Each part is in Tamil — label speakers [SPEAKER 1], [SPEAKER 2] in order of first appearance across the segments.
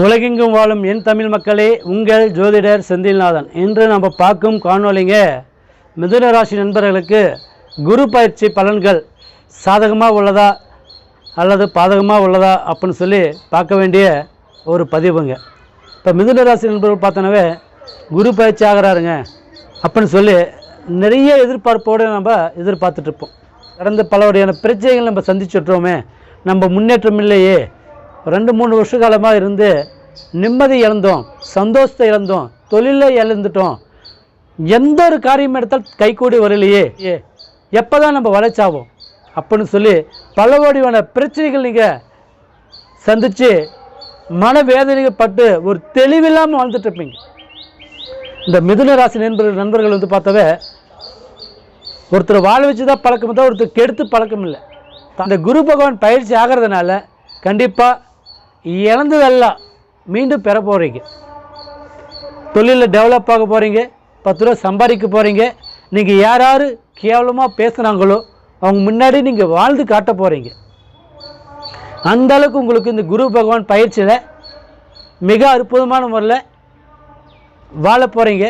[SPEAKER 1] உலகெங்கும் வாழும் என் தமிழ் மக்களே, உங்கள் ஜோதிடர் செந்தில்நாதன். இன்று நம்ம பார்க்கும் காணொலிங்க மிதுன ராசி நண்பர்களுக்கு குரு பயிற்சி பலன்கள் சாதகமாக உள்ளதா அல்லது பாதகமாக உள்ளதா அப்படின்னு சொல்லி பார்க்க வேண்டிய ஒரு பதிவுங்க. இப்போ மிதுன ராசி நண்பர்கள் பார்த்தோன்னாவே குரு பயிற்சி ஆகிறாருங்க அப்படின்னு சொல்லி நிறைய எதிர்பார்ப்போடு நம்ம எதிர்பார்த்துட்ருப்போம். கடந்த பல வகையான பிரச்சனைகள் நம்ம சந்திச்சுட்றோமே, நம்ம முன்னேற்றம் இல்லையே, 2-3 வருஷ காலமாக இருந்து நிம்மதி இழந்தோம், சந்தோஷத்தை இழந்தோம், தொழிலை இழந்துட்டோம், எந்த ஒரு காரியம் எடுத்தால் கைகூடி வரலையே, எப்போ தான் நம்ம வளர்ச்சாவோம் அப்படின்னு சொல்லி பல வகையான பிரச்சனைகள் நீங்கள் சந்தித்து மனவேதனைப்பட்டு ஒரு தெளிவில்லாமல் வாழ்ந்துட்டுருப்பீங்க. இந்த மிதுன ராசி நண்பர்கள் வந்து பார்த்தாவே ஒருத்தர் வாழ வச்சு தான் பழக்கம் தான், ஒருத்தர் கெடுத்து பழக்கம் இல்லை. அந்த குரு பகவான் பயிற்சி ஆகிறதுனால கண்டிப்பாக இழந்ததெல்லாம் மீண்டும் பெற போகிறீங்க. தொழிலில் டெவலப் ஆக போகிறீங்க, 10 ரூபா சம்பாதிக்க போகிறீங்க. நீங்கள் யார் யார் கேவலமாக பேசுனாங்களோ அவங்க முன்னாடி நீங்கள் வாழ்ந்து காட்ட போகிறீங்க. அந்தளவுக்கு உங்களுக்கு இந்த குரு பகவான் பயிற்சியில் மிக அற்புதமான முறையில் வாழ போகிறீங்க,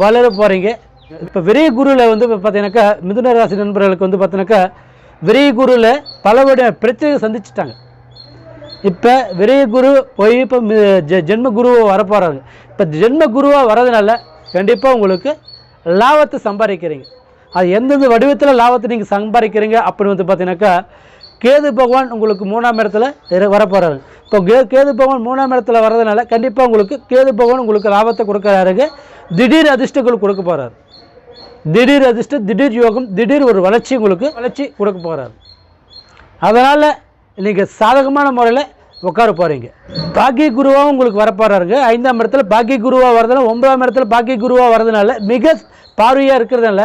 [SPEAKER 1] வளர போகிறீங்க. இப்போ விரைய குருவில் வந்து பார்த்தீங்கன்னாக்கா மிதுன ராசி நண்பர்களுக்கு வந்து பார்த்தீங்கன்னாக்கா விரைய குருவில் பலவடைய பிரச்சனைகள் சந்திச்சுட்டாங்க. இப்போ விரைய குரு போய் இப்போ ஜென்ம குருவாக வரப்போகிறாங்க. இப்போ ஜென்ம குருவாக வரதுனால கண்டிப்பாக உங்களுக்கு லாபத்தை சம்பாதிக்கிறீங்க. அது எந்தெந்த வடிவத்தில் லாபத்தை நீங்கள் சம்பாதிக்கிறீங்க அப்படின்னு வந்து பார்த்தீங்கன்னாக்கா கேது பகவான் உங்களுக்கு 3ஆம் இடத்துல வரப்போகிறாரு. இப்போ கேது பகவான் 3ஆம் இடத்துல வர்றதுனால கண்டிப்பாக உங்களுக்கு கேது பகவான் உங்களுக்கு லாபத்தை கொடுக்குறாருங்க. திடீர் அதிர்ஷ்டங்கள் கொடுக்க போகிறார். திடீர் அதிர்ஷ்டம், திடீர் யோகம், திடீர் ஒரு வளர்ச்சி கொடுக்க போகிறார். அதனால் நீங்கள் சாதகமான முறையில் உட்கார போகிறீங்க. பாக்கிய குருவாகவும் உங்களுக்கு வரப்போகிறாருங்க. 5ஆம் இடத்துல பாக்கிய குருவாக வரதுனால 9ஆம் இடத்துல பாக்கிய குருவாக வரதுனால மிக பார்வையாக இருக்கிறதுனால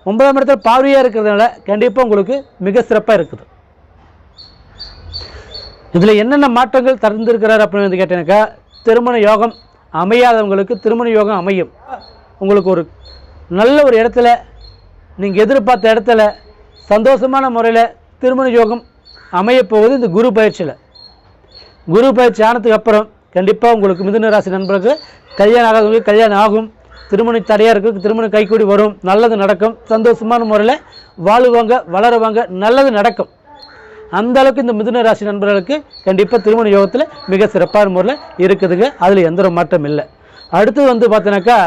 [SPEAKER 1] 9ஆம் இடத்துல பார்வையாக இருக்கிறதுனால கண்டிப்பாக உங்களுக்கு மிக சிறப்பாக இருக்குது. இதில் என்னென்ன மாற்றங்கள் தந்திருக்கிறார் அப்படின்னு வந்து கேட்டீங்கன்னாக்கா, திருமண யோகம் அமையாதவங்களுக்கு திருமண யோகம் அமையும். உங்களுக்கு ஒரு நல்ல ஒரு இடத்துல நீங்கள் எதிர்பார்த்த இடத்துல சந்தோஷமான முறையில் திருமண யோகம் அமையப்போகுது இந்த குரு பயிற்சியில். குரு பயிற்சி ஆனதுக்கு அப்புறம் கண்டிப்பாக உங்களுக்கு மிதுன ராசி நண்பர்களுக்கு கல்யாணம் ஆகாதவங்களுக்கு கல்யாணம் ஆகும், திருமண தடையாக இருக்குது, திருமணம் கைக்கூடி வரும், நல்லது நடக்கும், சந்தோஷமான முறையில் வாழுவாங்க, வளருவாங்க, நல்லது நடக்கும். அந்த அளவுக்கு இந்த மிதுன ராசி நண்பர்களுக்கு கண்டிப்பாக திருமண யோகத்தில் மிக சிறப்பான முறையில் இருக்குதுங்க. அதில் எந்த ஒரு மாற்றம் இல்லை. அடுத்து வந்து பார்த்தீங்கன்னாக்கா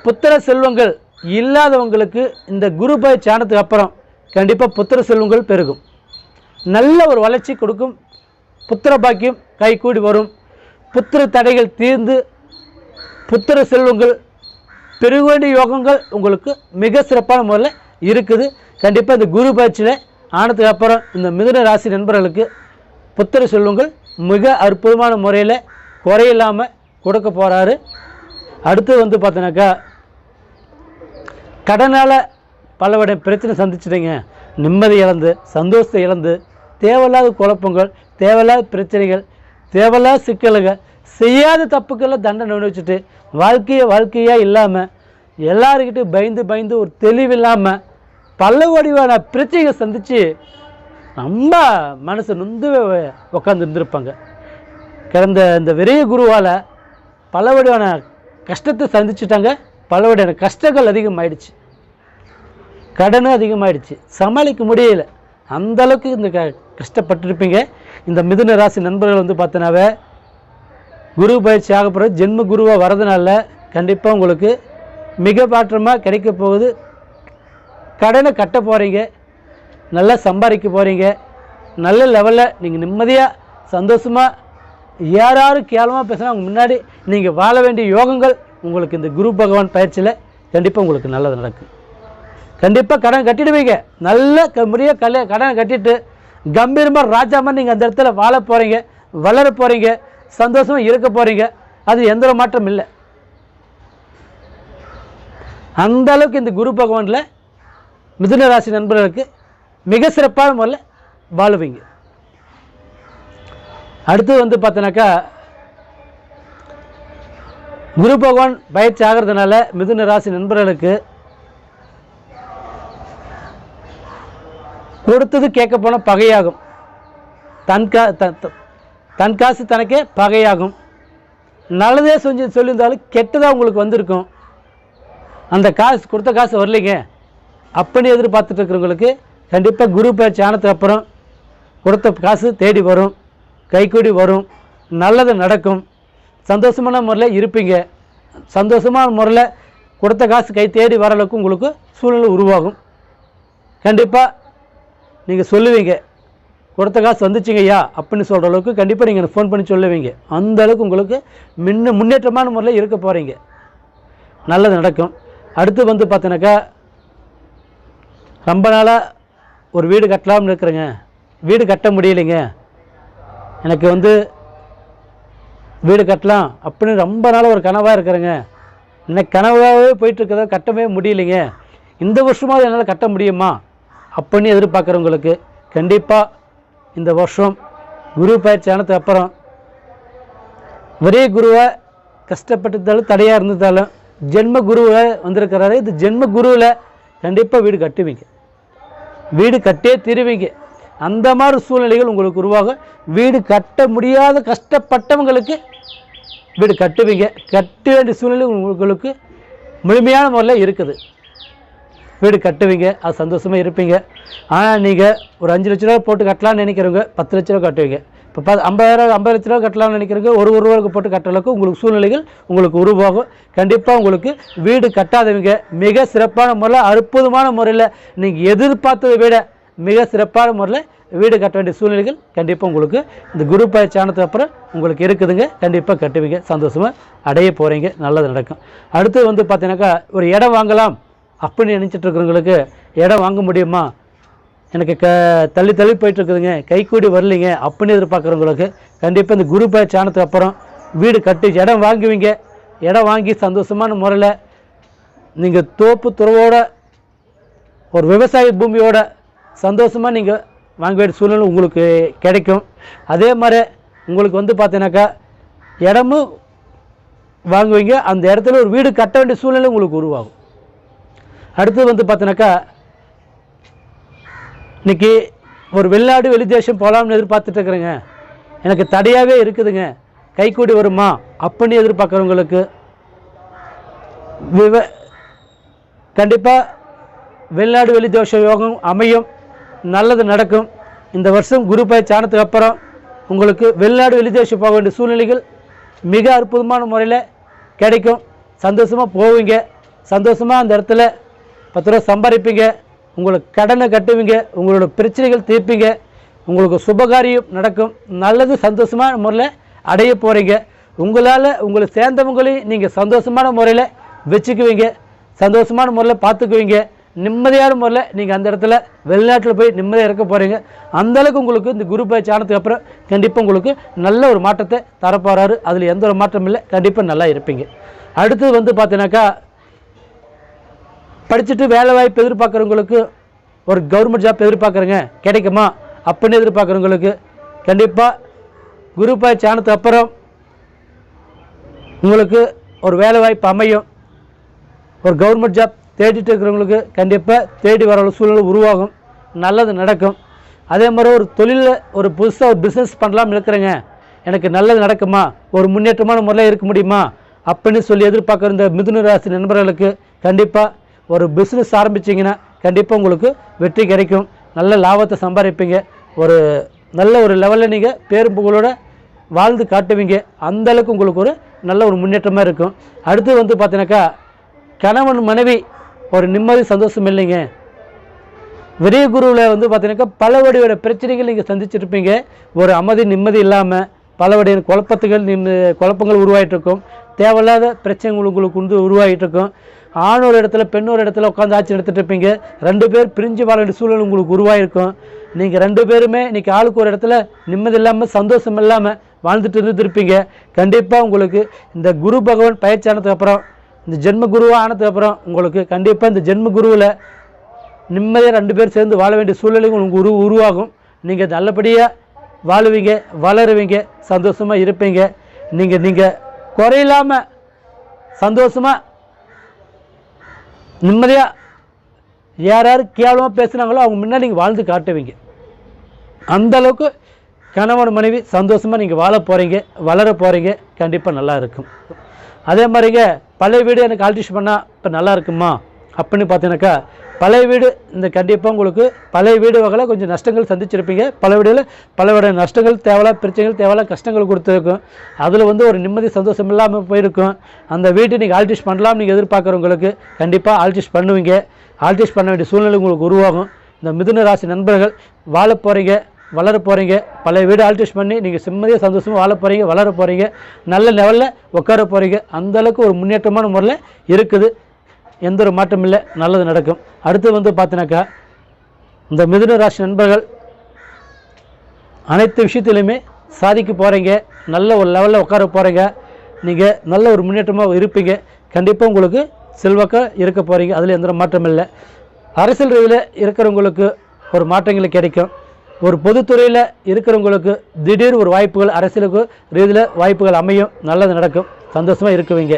[SPEAKER 1] புத்திர செல்வங்கள் இல்லாதவங்களுக்கு இந்த குரு பயிற்சி ஆனதுக்கு அப்புறம் கண்டிப்பாக புத்திர செல்வங்கள் பெருகும், நல்ல ஒரு வளர்ச்சி கொடுக்கும், புத்திர பாக்கியம் கைகூடி வரும், புத்திர தடைகள் தீர்ந்து புத்திர செல்வங்கள் பெருக வேண்டிய யோகங்கள் உங்களுக்கு மிக சிறப்பான முறையில் இருக்குது. கண்டிப்பாக இந்த குரு பயிற்சியில் ஆனதுக்கு அப்புறம் இந்த மிதுன ராசி நண்பர்களுக்கு புத்திர செல்வங்கள் மிக அற்புதமான முறையில் குறையில்லாமல் கொடுக்க போகிறாரு. அடுத்து வந்து பார்த்தீங்கன்னாக்கா கடனால் பலவடைய பிரச்சனை சந்திச்சிட்டீங்க, நிம்மதி இழந்து சந்தோஷத்தை இழந்து தேவையில்லாத குழப்பங்கள், தேவையில்லாத பிரச்சனைகள், தேவையில்லாத சிக்கல்கள், செய்யாத தப்புக்களில் தண்டனை அனுபவிச்சுட்டு வாழ்க்கையாக இல்லாமல் எல்லாருக்கிட்ட பயந்து ஒரு தெளிவில்லாமல் பல வடிவான பிரச்சனைகள் சந்தித்து ரொம்ப மனசு நொந்து உட்காந்து இருந்திருப்பாங்க. கடந்த இந்த விரைய குருவால் பல வடிவான கஷ்டத்தை சந்திச்சுட்டாங்க. பல வடிவான கஷ்டங்கள் அதிகமாகிடுச்சு, கடனும் அதிகமாகிடுச்சு, சமாளிக்க முடியலை. அந்தளவுக்கு இந்த கஷ்டப்பட்டுருப்பீங்க. இந்த மிதுன ராசி நண்பர்கள் வந்து பார்த்தனாவே குரு பயிற்சி ஆக போகிற ஜென்ம குருவாக வரதுனால கண்டிப்பாக உங்களுக்கு மிக மாற்றமாக கிடைக்க போகுது. கடனை கட்ட போகிறீங்க, நல்லா சம்பாதிக்க போகிறீங்க, நல்ல லெவலில் நீங்கள் நிம்மதியாக சந்தோஷமாக யாரும் கேவலமாக பேசினா அவங்க முன்னாடி நீங்கள் வாழ வேண்டிய யோகங்கள் உங்களுக்கு இந்த குரு பகவான் பயிற்சியில் கண்டிப்பாக உங்களுக்கு நல்லது நடக்கும். கண்டிப்பாக கடன் கட்டிடுவீங்க, நல்ல முறையாக கடனை கட்டிட்டு கம்பீரமாக ராஜா மாதிரி நீங்கள் அந்த இடத்துல வாழ போகிறீங்க, வளர போகிறீங்க, சந்தோஷமாக இருக்க போகிறீங்க. அது எந்த ஒரு மாற்றம் இல்லை. அந்த அளவுக்கு இந்த குரு பகவானில் மிதுன ராசி நண்பர்களுக்கு மிக சிறப்பான முறையில் வாழுவீங்க. அடுத்து வந்து பார்த்தீங்கன்னாக்கா குரு பகவான் பயிற்சி ஆகிறதுனால மிதுன ராசி நண்பர்களுக்கு கொடுத்தது கேட்க போனால் பகையாகும், தன் காசு தனக்கே பகையாகும். நல்லதே சொல்லியிருந்தாலும் கெட்டதாக உங்களுக்கு வந்திருக்கும். அந்த காசு கொடுத்த காசு வரலைங்க அப்படின்னு எதிர்பார்த்துட்டு இருக்கிறவங்களுக்கு கண்டிப்பாக குரு பயிற்சி ஆனதுக்கு அப்புறம் கொடுத்த காசு தேடி வரும், கைக்கூடி வரும், நல்லது நடக்கும், சந்தோஷமான முறையில் இருப்பீங்க. சந்தோஷமான முறையில் கொடுத்த காசு கை தேடி வர அளவுக்கு உங்களுக்கு சூழ்நிலை உருவாகும். கண்டிப்பாக நீங்கள் சொல்லுவீங்க, கொடுத்த காசு வந்துச்சுங்க ஐயா அப்படின்னு சொல்கிற அளவுக்கு கண்டிப்பாக நீங்கள் ஃபோன் பண்ணி சொல்லுவீங்க. அந்த அளவுக்கு உங்களுக்கு முன்னேற்றமான முறையில் இருக்க போகிறீங்க. நல்லது நடக்கும். அடுத்து பார்த்தீங்கன்னாக்கா, ரொம்ப நாளாக ஒரு வீடு கட்டலாம்னு இருக்கிறேங்க, வீடு கட்ட முடியலைங்க, எனக்கு வீடு கட்டலாம் அப்படின்னு ரொம்ப நாளாக ஒரு கனவாக இருக்கிறேங்க, இன்னைக்கு கனவாகவே போயிட்டுருக்கதோ கட்டவே முடியலைங்க, இந்த வருஷமாவது என்னால் கட்ட முடியுமா அப்படின்னு எதிர்பார்க்குறவங்களுக்கு கண்டிப்பாக இந்த வருஷம் குரு பயிற்சி ஆனதுக்கு அப்புறம் ஒரே குருவை கஷ்டப்பட்டதாலும் தடையாக இருந்ததாலும் ஜென்ம குருவை வந்திருக்கிறாரு. இது ஜென்ம குருவில் கண்டிப்பாக வீடு கட்டுவீங்க, வீடு கட்டே தீருவீங்க. அந்த மாதிரி சூழ்நிலைகள் உங்களுக்கு உருவாகும். வீடு கட்ட முடியாத கஷ்டப்பட்டவங்களுக்கு வீடு கட்டுவீங்க. கட்ட வேண்டிய சூழ்நிலை உங்களுக்கு முழுமையான முறையில் இருக்குது. வீடு கட்டுவீங்க, அது சந்தோஷமாக இருப்பீங்க. ஆனால் நீங்கள் ஒரு 5 லட்ச ரூபா போட்டு கட்டலாம்னு நினைக்கிறவங்க 10 லட்ச ரூபா கட்டுவீங்க. இப்போ 50 லட்ச ரூபா கட்டலாம்னு நினைக்கிறவங்க ஒரு ரூபாய்க்கு போட்டு கட்டுற அளவுக்கு உங்களுக்கு சூழ்நிலைகள் உங்களுக்கு உருவாகும். கண்டிப்பாக உங்களுக்கு வீடு கட்டாதவங்க மிக சிறப்பான முறையில், அற்புதமான முறையில், நீங்கள் எதிர்பார்த்ததை விட மிக சிறப்பான முறையில் வீடு கட்ட வேண்டிய சூழ்நிலைகள் கண்டிப்பாக உங்களுக்கு இந்த குரு பயிற்சி ஆனதுக்கு அப்புறம் உங்களுக்கு இருக்குதுங்க. கண்டிப்பாக கட்டுவீங்க, சந்தோஷமாக அடைய போகிறீங்க, நல்லது நடக்கும். அடுத்து பார்த்தீங்கன்னாக்கா, ஒரு இடம் வாங்கலாம் அப்படின்னு நினச்சிட்டு இருக்கிறவங்களுக்கு இடம் வாங்க முடியுமா, எனக்கு தள்ளி தள்ளி போயிட்டுருக்குதுங்க, கைக்கூடி வரலைங்க அப்படின்னு எதிர்பார்க்குறவங்களுக்கு கண்டிப்பாக இந்த குரு பயிற்சி ஆனதுக்கு அப்புறம் வீடு கட்டி இடம் வாங்குவீங்க. இடம் வாங்கி சந்தோஷமான முறையில் நீங்கள் தோப்பு துறவோட ஒரு விவசாய பூமியோட சந்தோஷமாக நீங்கள் வாங்க வேண்டிய சூழ்நிலை உங்களுக்கு கிடைக்கும். அதே மாதிரி உங்களுக்கு பார்த்தீங்கன்னாக்கா இடமும் வாங்குவீங்க, அந்த இடத்துல ஒரு வீடு கட்ட வேண்டிய சூழ்நிலை உங்களுக்கு உருவாகும். அடுத்து பார்த்தீங்கன்னாக்கா, இன்றைக்கி ஒரு வெளிநாடு வெளிதேசம் போகலாம்னு எதிர்பார்த்துட்டு இருக்கிறேங்க, எனக்கு தடையாகவே இருக்குதுங்க, கைக்கூடி வருமா அப்படின்னு எதிர்பார்க்குறவங்களுக்கு கண்டிப்பாக வெளிநாடு வெளிதேச யோகம் அமையும், நல்லது நடக்கும். இந்த வருஷம் குரு பயிற்சி ஆனதுக்கு அப்புறம் உங்களுக்கு வெளிநாடு வெளிதேசம் போக வேண்டிய சூழ்நிலைகள் மிக அற்புதமான முறையில் கிடைக்கும். சந்தோஷமாக போவீங்க, சந்தோஷமாக அந்த இடத்துல 10 ரூபா சம்பாதிப்பீங்க, உங்களுக்கு கடனை கட்டுவீங்க, உங்களோட பிரச்சனைகள் தீர்ப்பீங்க, உங்களுக்கு சுபகாரியம் நடக்கும், நல்லது சந்தோஷமான முறையில் அடைய போகிறீங்க. உங்களால் உங்களை சேர்ந்தவங்களையும் நீங்கள் சந்தோஷமான முறையில் வச்சுக்குவீங்க, சந்தோஷமான முறையில் பார்த்துக்குவீங்க, நிம்மதியான முறையில் நீங்கள் அந்த இடத்துல வெளிநாட்டில் போய் நிம்மதியாக இருக்க போகிறீங்க. அந்தளவுக்கு உங்களுக்கு இந்த குரு பயிற்சி ஆனதுக்கு அப்புறம் கண்டிப்பாக உங்களுக்கு நல்ல ஒரு மாற்றத்தை தரப்போகிறாரு. அதில் எந்த ஒரு மாற்றம் இல்லை, கண்டிப்பாக நல்லா இருப்பீங்க. அடுத்தது பார்த்தீங்கன்னாக்கா, படிச்சுட்டு வேலை வாய்ப்பு எதிர்பார்க்குறவங்களுக்கு, ஒரு கவர்மெண்ட் ஜாப் எதிர்பார்க்குறேங்க கிடைக்குமா அப்படின்னு எதிர்பார்க்குறவங்களுக்கு கண்டிப்பாக குரு பயிற்சி ஆனதுக்கு அப்புறம் உங்களுக்கு ஒரு வேலை வாய்ப்பு அமையும். ஒரு கவர்மெண்ட் ஜாப் தேடிட்டு இருக்கிறவங்களுக்கு கண்டிப்பாக தேடி வர சூழ்நிலை உருவாகும், நல்லது நடக்கும். அதே மாதிரி ஒரு தொழிலில் ஒரு புதுசாக ஒரு பிஸ்னஸ் பண்ணலாம்னு இருக்கிறேங்க, எனக்கு நல்லது நடக்குமா, ஒரு முன்னேற்றமான முறையில் இருக்க முடியுமா அப்படின்னு சொல்லி எதிர்பார்க்குற இந்த மிதுன ராசி நண்பர்களுக்கு கண்டிப்பாக ஒரு பிஸ்னஸ் ஆரம்பிச்சிங்கன்னா கண்டிப்பாக உங்களுக்கு வெற்றி கிடைக்கும், நல்ல லாபத்தை சம்பாதிப்பீங்க, ஒரு நல்ல ஒரு லெவலில் நீங்கள் பேரும் புகழோட வாழ்ந்து காட்டுவீங்க. அந்தளவுக்கு உங்களுக்கு ஒரு நல்ல ஒரு முன்னேற்றமாக இருக்கும். அடுத்து பார்த்தீங்கன்னாக்கா, கணவன் மனைவி ஒரு நிம்மதி சந்தோஷம் இல்லைங்க, விரிய குருவில் பார்த்தீங்கன்னாக்கா பல வடிவோட பிரச்சனைகள் நீங்கள் சந்திச்சிருப்பீங்க. ஒரு அமைதி நிம்மதி இல்லாமல் பல வகையான குழப்பங்கள் உருவாகிட்டு இருக்கும், தேவையில்லாத பிரச்சனைகள் உங்களுக்கு உருவாகிட்டு இருக்கும். ஆணோர் இடத்துல பெண்ணோர் இடத்துல உட்காந்து ஆட்சி எடுத்துகிட்டு இருப்பீங்க, 2 பேர் பிரிஞ்சு வாழ வேண்டிய சூழல் உங்களுக்கு உருவாகிருக்கும். நீங்கள் 2 பேருமே இன்றைக்கி ஆளுக்கு ஒரு இடத்துல நிம்மதி இல்லாமல் சந்தோஷம் இல்லாமல் வாழ்ந்துட்டு இருந்துருப்பீங்க. கண்டிப்பாக உங்களுக்கு இந்த குரு பகவான் பயிற்சி ஆனதுக்கு அப்புறம், இந்த ஜென்ம குருவாக ஆனதுக்கு அப்புறம் உங்களுக்கு கண்டிப்பாக இந்த ஜென்ம குருவில் நிம்மதியாக 2 பேர் சேர்ந்து வாழ வேண்டிய சூழ்நிலைகள் உங்களுக்கு உருவாகும். நீங்கள் நல்லபடியாக வாழுவீங்க, வளருவீங்க, சந்தோஷமாக இருப்பீங்க. நீங்கள் குறையில்லாமல் சந்தோஷமாக நிம்மதியாக யார் கேவலமாக பேசுனாங்களோ அவங்க முன்னாடி நீங்கள் வாழ்ந்து காட்டுவீங்க. அந்தளவுக்கு கணவன் மனைவி சந்தோஷமாக நீங்கள் வாழ போகிறீங்க, வளர போகிறீங்க. கண்டிப்பாக நல்லா இருக்கும். அதே மாதிரிங்க பழைய வீடு எனக்கு ஆல்ட்ரேஷன் பண்ணால் இப்போ நல்லா இருக்குமா அப்படின்னு பார்த்தீங்கன்னாக்கா, பழைய வீடு இந்த கண்டிப்பாக உங்களுக்கு பழைய வீடு வகையில் கொஞ்சம் நஷ்டங்கள் சந்திச்சிருப்பீங்க. பல வீடுகளில் பல நஷ்டங்கள், தேவையில்லா பிரச்சனைகள், தேவையில்லா கஷ்டங்கள் கொடுத்துருக்கும். அதில் வந்து ஒரு நிம்மதி சந்தோஷம் இல்லாமல் போயிருக்கும். அந்த வீட்டை நீங்கள் ஆல்ட்ரேஷன் பண்ணலாம் நீங்கள் எதிர்பார்க்குறவங்களுக்கு கண்டிப்பாக ஆல்ட்ரேஷன் பண்ணுவீங்க. ஆல்ட்ரேஷன் பண்ண வேண்டிய சூழ்நிலை உங்களுக்கு உருவாகும். இந்த மிதுன ராசி நண்பர்கள் வாழ போகிறீங்க, வளர போகிறீங்க. பழைய வீடு ஆல்ட்ரேஷன் பண்ணி நீங்கள் நிம்மதியாக சந்தோஷமாக வாழ போகிறீங்க, வளர போகிறீங்க, நல்ல லெவலில் உட்கார போகிறீங்க. அந்தளவுக்கு ஒரு முன்னேற்றமான முறையில் இருக்குது. எந்த ஒரு மாற்றம் இல்லை, நல்லது நடக்கும். அடுத்து வந்து பார்த்தினாக்கா, இந்த மிதுன ராசி நண்பர்கள் அனைத்து விஷயத்துலையுமே சாதிக்க போகிறீங்க, நல்ல ஒரு லெவலில் உட்கார போகிறீங்க. நீங்கள் நல்ல ஒரு முன்னேற்றமாக இருப்பீங்க. கண்டிப்பாக உங்களுக்கு செல்வாக்காக இருக்க போகிறீங்க. அதில் எந்த மாற்றம் இல்லை. அரசியல் ரீதியில் இருக்கிறவங்களுக்கு ஒரு மாற்றங்கள் கிடைக்கும். ஒரு பொதுத்துறையில் இருக்கிறவங்களுக்கு திடீர் ஒரு வாய்ப்புகள், அரசியலுக்கு ரீதியில் வாய்ப்புகள் அமையும். நல்லது நடக்கும். சந்தோஷமாக இருக்குவீங்க.